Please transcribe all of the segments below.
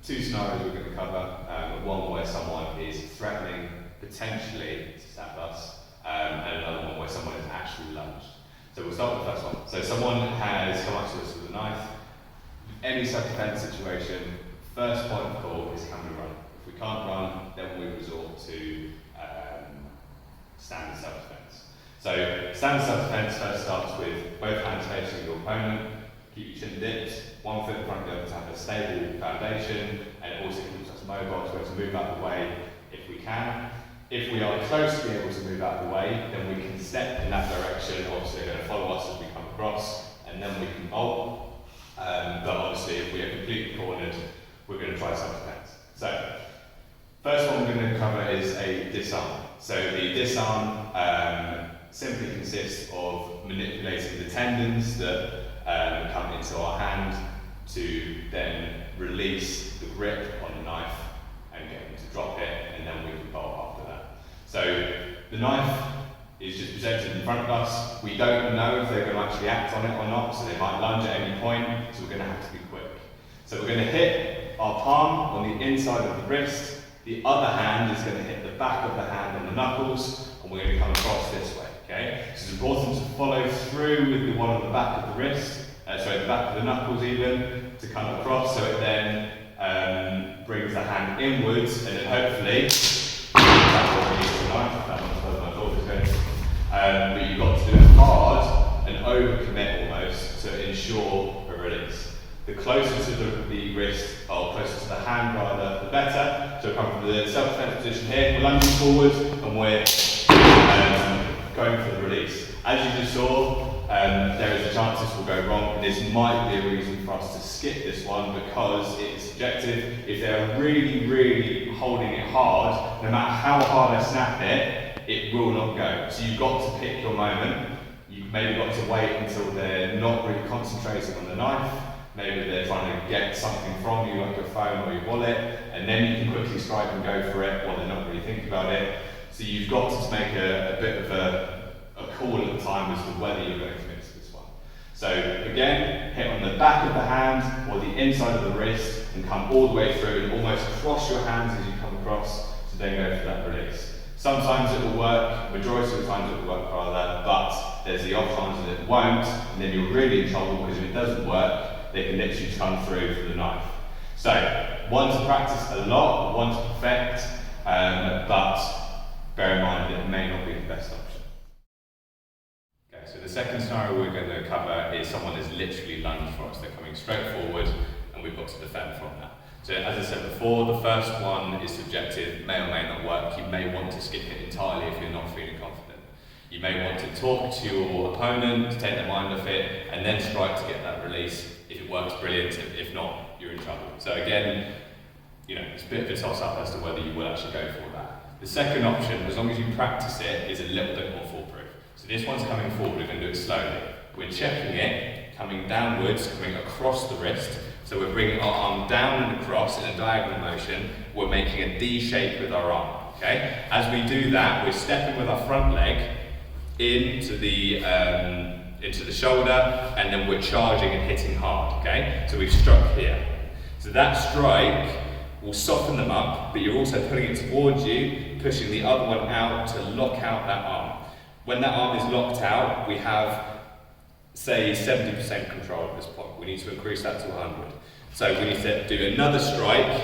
two scenarios we're going to cover. One where someone is threatening potentially to stab us, and another one where someone is actually lunged. So we'll start with the first one. So someone has come up to us with a knife. Any self-defense situation, first point of call is can we run? If we can't run, then we resort to standard self-defense. So standard self-defense first starts with both hands facing your opponent, keep your chin dipped, one foot in front of the other to have a stable foundation, and it also keeps us mobile to be able to move out of the way if we can. If we are close to being able to move out of the way, then we can step in that direction. Obviously, they're going to follow us as we come across, and then we can bolt. But obviously, if we are completely cornered, we're going to try self-defense. So, first one we're going to cover is a disarm. So the disarm simply consists of manipulating the tendons that come into our hand to then release the grip on the knife and get them to drop it, and then we can bolt after that. So the knife is just presented in front of us. We don't know if they're going to actually act on it or not, so they might lunge at any point, so we're going to have to be quick. So we're going to hit our palm on the inside of the wrist, the other hand is going to hit the back of the hand on the knuckles, and we're going to come across this way, okay? So it's important to follow through with the one on the back of the wrist, the back of the knuckles even, to come across, so it then brings the hand inwards, and then hopefully, that's what we use the knife, that one's where my thought is going. But you've got to do it hard and overcommit almost to ensure a release. The closer to the wrist, or closer to the hand rather, the better. So come from the self-defense position here, we're lunging forward and we're going for the release. As you just saw, there is a chance this will go wrong, and this might be a reason for us to skip this one because it's subjective. If they're really, really holding it hard, no matter how hard I snap it, it will not go. So you've got to pick your moment. You've maybe got to wait until they're not really concentrating on the knife. Maybe they're trying to get something from you, like your phone or your wallet, and then you can quickly strike and go for it while they're not really thinking about it. So you've got to make a bit of a call at the time as to whether you're going to commit to this one. So again, hit on the back of the hand or the inside of the wrist and come all the way through and almost cross your hands as you come across to then go for that release. Sometimes it will work, majority of the times it will work rather, but there's the off chance that it won't, and then you're really in trouble because if it doesn't work, they can literally come through for the knife. So, one to practice a lot, one to perfect, but bear in mind it may not be the best option. Okay, so the second scenario we're going to cover is someone is literally lunged for us. They're coming straight forward and we've got to defend from that. So as I said before, the first one is subjective, may or may not work. You may want to skip it entirely if you're not feeling confident. You may want to talk to your opponent, to take their mind off it, and then strike to get that release. If it works, brilliant. If not, you're in trouble. So again, it's a bit of a toss-up as to whether you will actually go for that. The second option, as long as you practice it, is a little bit more foolproof. So this one's coming forward, we're going to do it slowly. We're checking it, coming downwards, coming across the wrist. So we're bringing our arm down and across in a diagonal motion. We're making a D shape with our arm, okay? As we do that, we're stepping with our front leg into the shoulder, and then we're charging and hitting hard, okay? So we've struck here. So that strike will soften them up, but you're also putting it towards you, pushing the other one out to lock out that arm. When that arm is locked out, we have, say, 70% control at this point. We need to increase that to 100. So we need to do another strike,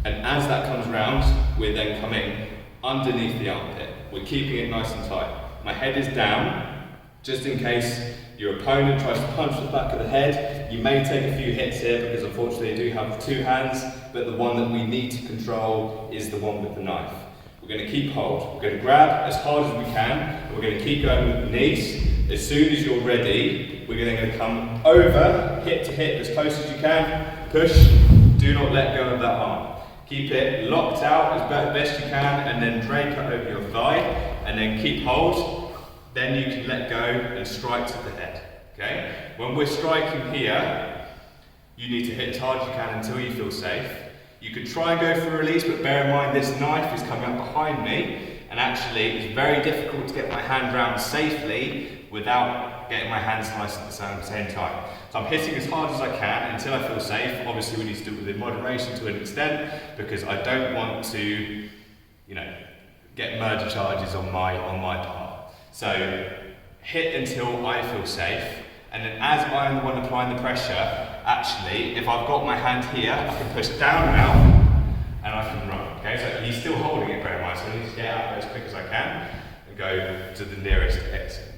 and as that comes round, we're then coming underneath the armpit. We're keeping it nice and tight. My head is down, just in case your opponent tries to punch the back of the head. You may take a few hits here because unfortunately I do have two hands, but the one that we need to control is the one with the knife. We're going to keep hold. We're going to grab as hard as we can, and we're going to keep going with the knees. As soon as you're ready, we're then going to come over, hip to hip, as close as you can. Push. Do not let go of that arm. Keep it locked out as best you can, and then drape it over your thigh, and then keep hold. Then you can let go and strike to the head. Okay? When we're striking here, you need to hit as hard as you can until you feel safe. You could try and go for a release, but bear in mind this knife is coming up behind me. and actually it's very difficult to get my hand round safely without getting my hands nice at the same time. So I'm hitting as hard as I can until I feel safe. Obviously we need to do it within moderation to an extent, because I don't want to, you know, get murder charges on my part. So hit until I feel safe, and then as I'm the one applying the pressure, actually, if I've got my hand here, I can push down now, and I can run. Okay, so he's still holding it, bear in mind, so I need to get out as quick as I can and go to the nearest exit.